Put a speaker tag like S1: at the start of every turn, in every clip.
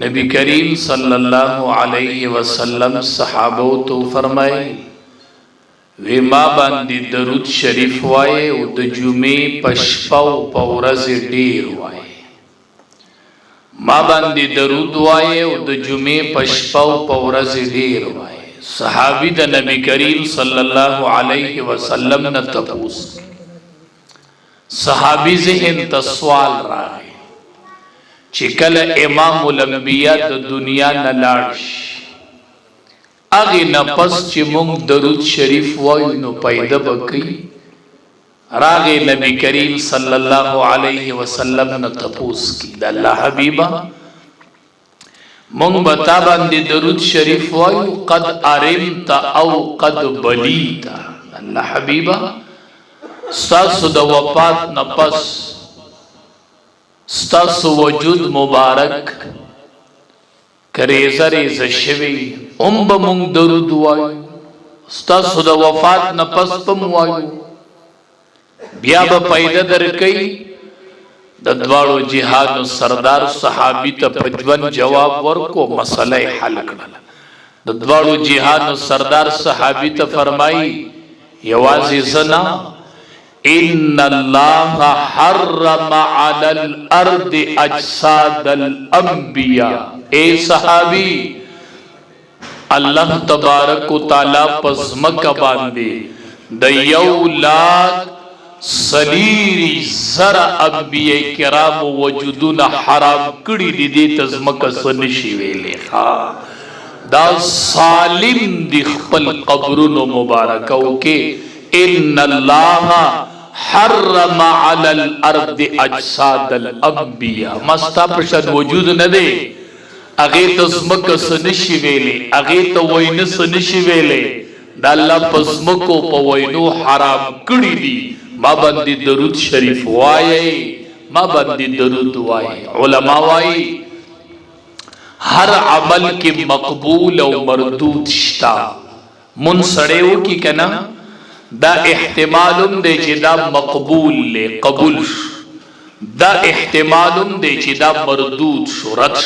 S1: नबी करीम सल्लल्लाहु अलैहि वसल्लम सहाबो तो फरमाए वे माँ बांदी दरूद शरीफ वाए उद जुमे पशपाव पौरज डेर वाए माँ बांदी दरूद वाए उद जुमे पशपाव पौरज डेर वाए। सहाबी द नबी करीम सल्लल्लाहु अलैहि वसल्लम न तपूस सहाबी ज़हन तस्वाल राहे चिकल इमामुल अंबिया द दुनिया न लाश आगे न पस चिमुंग दरूद शरीफ वायु नो पैदा बकई रागे नबी करीम सल्लल्लाहु अलैहि वसल्लम न तपूस की अल्लाह हबीबा मुंग बता बांदी दरूद शरीफ वायु कद अरिमता औ कद बलीता अल्लाह हबीबा सासु द वफात न पस स्तासु वजूद मुबारक करेज़ा रेज़ा शवी मुंग दरूद वायु स्तासु द वफात न पस पम वायु बिया ब पैदा दर कई दद्वाड़ो जिहाद सरदार सहाबी त पजवन जवाब वर्को मसला हल कड़ल दद्वाड़ो जिहाद सरदार सहाबी त फरमाई यवाज़ी ज़ना इन्नल्लाह हर्रमा अलल अर्द अजसादल अंबिया। ए सहाबी अल्लाह तबारक व तआला पज़मक बांदे दयौलाद सलीरी जरा अंबिया किराम वजूदुन हराम कड़ी दीदी तज़मक सनशी वेले खा दा सालिम दी खपल कब्रुन मुबारक के इन्नल्लाह हर्रमा अलल अर्द अजसादल अंबिया मस्ता प्रशन वजूद न दे अगे तज़मक सनशी वेले अगे तो वैन सनशी वेले दाल्ला पज़मको पवैनो हराम कड़ी दी माँ बंदी दरूद शरीफ वाये माँ बंदी दरूद वाये उलमा वाये हर अमल के मकबूल और मरदूद शिता मुन सड़ेव की कहना दा इहतिमालुम दे चिदा मकबूल ले कबूल दा इहतिमालुम दे चिदा मरदूद शुरत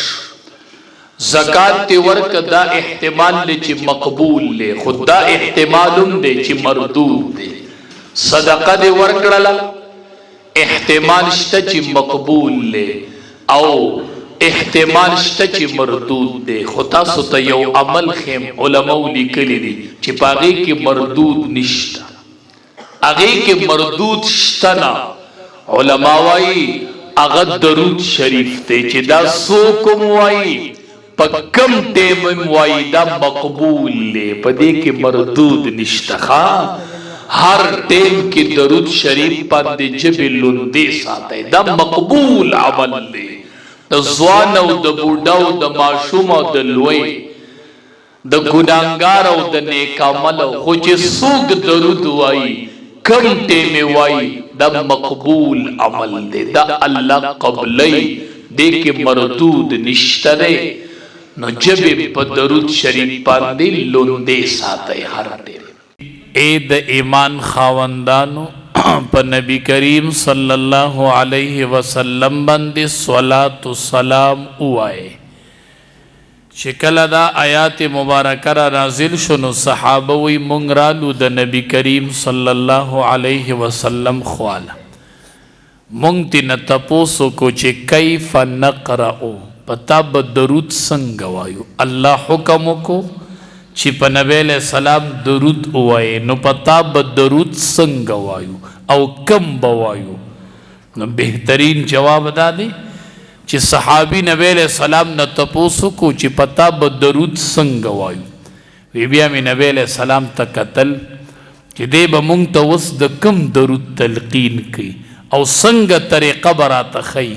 S1: ज़कात ते वर्क दा इहतिमाल ले चि मकबूल ले खुदा इहतिमालुम दे चि मरदूद दे सदका दे वर्कड़ला इहतिमाल शता चि मकबूल ले औ इहतिमाल शता चि मरदूद दे खुदा सुत यौ अमल खेम उलमाउ लिखली दी चि पागे के मरदूद निश्ता आगे के मरदूद शतना उलमा वाई अगद दरूद शरीफ ते चि दा सोकुम वाई पक्कम टेम वाई दा मकबूल ले पदे के मरदूद निश्ता खा हर टेम की दरूद शरीफ पांदे जबिलुंदे साथे दा मकबूल अमल ले द ज़वान द बूढ़ा द माशूम द लोए द गुनाहगार द नेक अमल खुच सूग दरूद वाई कम टेम वाई दा मकबूल अमल दे दा अल्लाह कबलई दे के मरदूद निश्तरे न जबे प दरूद शरीफ पांदे लुंदे साथे हर टेम ए द ईमान खावंदानो पर नबी करीम सल्लल्लाहु अलैहि वसल्लम बंदे स्वलातु सलाम उआए शिकलदा आयात मुबारकरा नाजिल शुनु सहाबवी मुंगरालु द नबी करीम सल्लल्लाहु अलैहि वसल्लम ख्वाला मुंगति न तपोसो को चे कैफ नक़रअ पता ब दरूद संग वायु अल्लाह हुक्म को चिप नबी सलाम दरूद उवाए नो पता ब दरूद संग वायु औ कम बवायु न बेहतरीन जवाब दादे चि सहाबी नबी सलाम न तपोसु को चि पता ब दरूद संग वायु विबिया में नबी सलाम तकतल चि दे बमुंग तवस द कम दरूद तलकीन की औ संग तरीक़ा बरात खई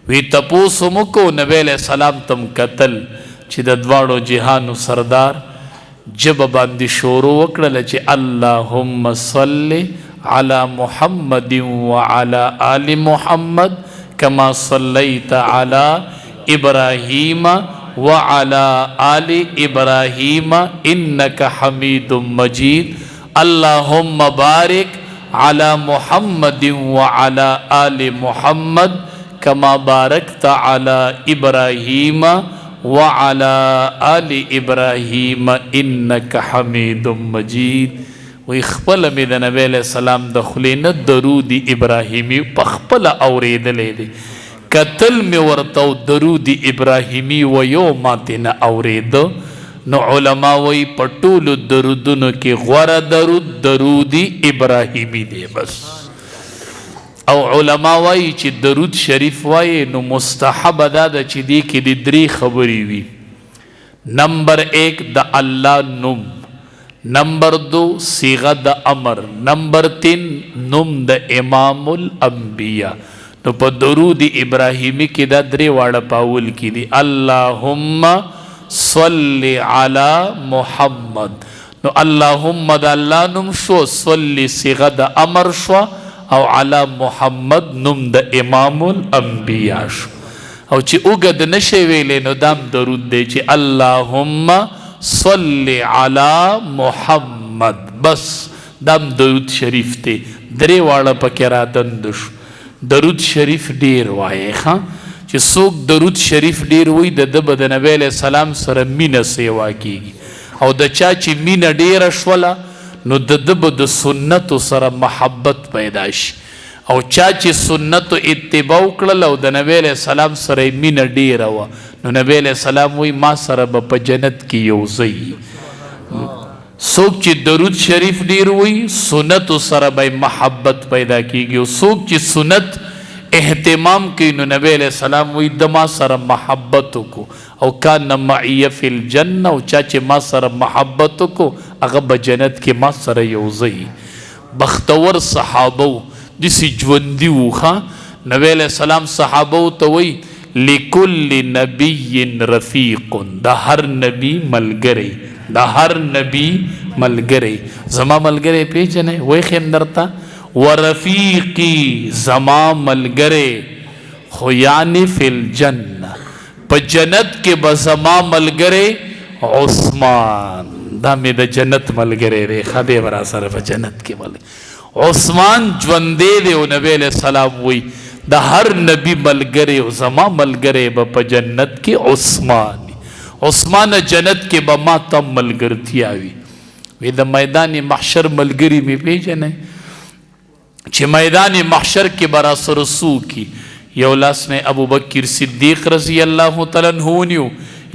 S1: वी तपोसु मुको नबी सलाम तम कतल चि दद्वाड़ो जिहानु सरदार जब बांदी शोरो वकड़ल चे अल्लाहुम्मा सल्ली अला मुहम्मदिन व अला आलि मुहम्मद कमा सल्लैता अला इब्राहीम व अला आलि इब्राहीम इन्नका हमीदुम मजीद अल्लाहुम्मा बारिक अला मुहम्मदिन व अला आलि मुहम्मद كما باركت على إبراهيم وعلى آل إبراهيم إنك حميد مجيد. وی خپل می د نبی علیہ السلام د خلینه درود ابراهیمی په خپل اوریدلې دی، کتل می ورته درود ابراهیمی و یو ماته نه اورید. نو علما وی په ټولو درودونو کې غوره درود درود ابراهیمی دی بس. او علما وی چې درود شریف وای نو مستحب ده چې دی کې د درې خبرې وي. نمبر 1 د الله نوم، نمبر 2 صيغه د امر، نمبر 3 نوم د امام الانبیاء. نو په درود ابراهیمی کې دا درې واړه پاول کې دي اللهم صل علی محمد. نو اللهم د الله نوم شو، صلی صيغه د امر شو، او علی محمد نوم د امام الانبیاء شو. او چې اوږد نشي ویلې نو دام درود دی چې اللهم صلی علی محمد بس. دام درود شریف ته درې واړه پکې را دند شو. درود شریف ډیر وایي ښه، چې څوک درود شریف ډیر وایي د نبی علیہ السلام سره مینه سیوا کیږي. او د چا چې مینه ډیره شوله نو د سنتو سره محبت پیدا شي. او چا چې سنتو اتباع کړل او د نبی علیہ السلام سره مینه ډیره وه نو نبی علیہ السلام وی ما سره به په جنت کې یو ځای. څوک چې درود شریف ډیر وی سنتو سره به محبت پیدا کیږي. او څوک چې سنت اهتمام کوي نو نبی علیہ السلام وی د ما سره محبت وکړو او کان معی فی الجنه. او چا چې ما سره محبت وکړو هغه به جنت کې ما سره یو ځای. بختور صحابه دسی ژوندي وو ښه. نبی علیہ السلام صحابه ته وی لکل نبی رفیق، د هر نبی ملګری، د هر نبی ملګری. زما ملګری پیژنې وای خیم درته ورفیقی زما ملګری خو یعنی فی الجنه په جنت کې به زما ملګری عثمان. دا مې د جنت ملګری دی خدای برا سره په جنت کې ملګری عثمان ژوندی دی. او نبی علیہ السلام وی د هر نبی ملګری او زما ملګری به په جنت کې عثمان. عثمان جنت کې به ما ته ملګرتیا وي. وی د میدان محشر ملګری می پیژنې چې میدان محشر کې برا سره سو کی یو لاس نه ابو بکر صدیق رضی الله تعالی عنہ نیو،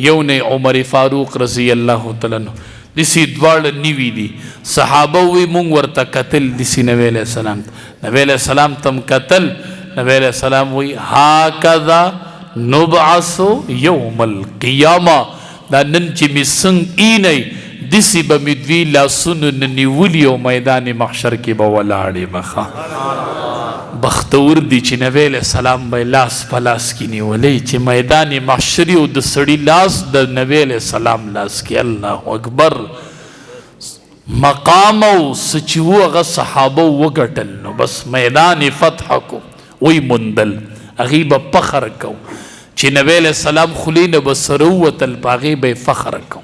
S1: یو نه عمر فاروق رضی الله تعالی عنہ. دسی دواړه نیوی دي. صحابه وی مونږ ورته قتل دسی نبی علیہ السلام. نبی علیہ السلام تم قتل. نبی علیہ السلام وی هاکذا نبعث یوم القیامه. دا نن چې می څنګه اینی دسی به می دوی لاسونو نیولی او میدان محشر کې به ولاړې مخه. بختور دی چې نبی علیہ السلام به لاس په لاس کې نیولې چې میدان محشر او د سړي لاس د نبی علیہ السلام لاس کې. الله اکبر. مقام او سچو هغه صحابه وګټل نو بس میدان فتح کو وی مندل هغې به فخر کو چې نبی علیہ السلام خلی نه به سره ووتل په هغې به یې فخر کو.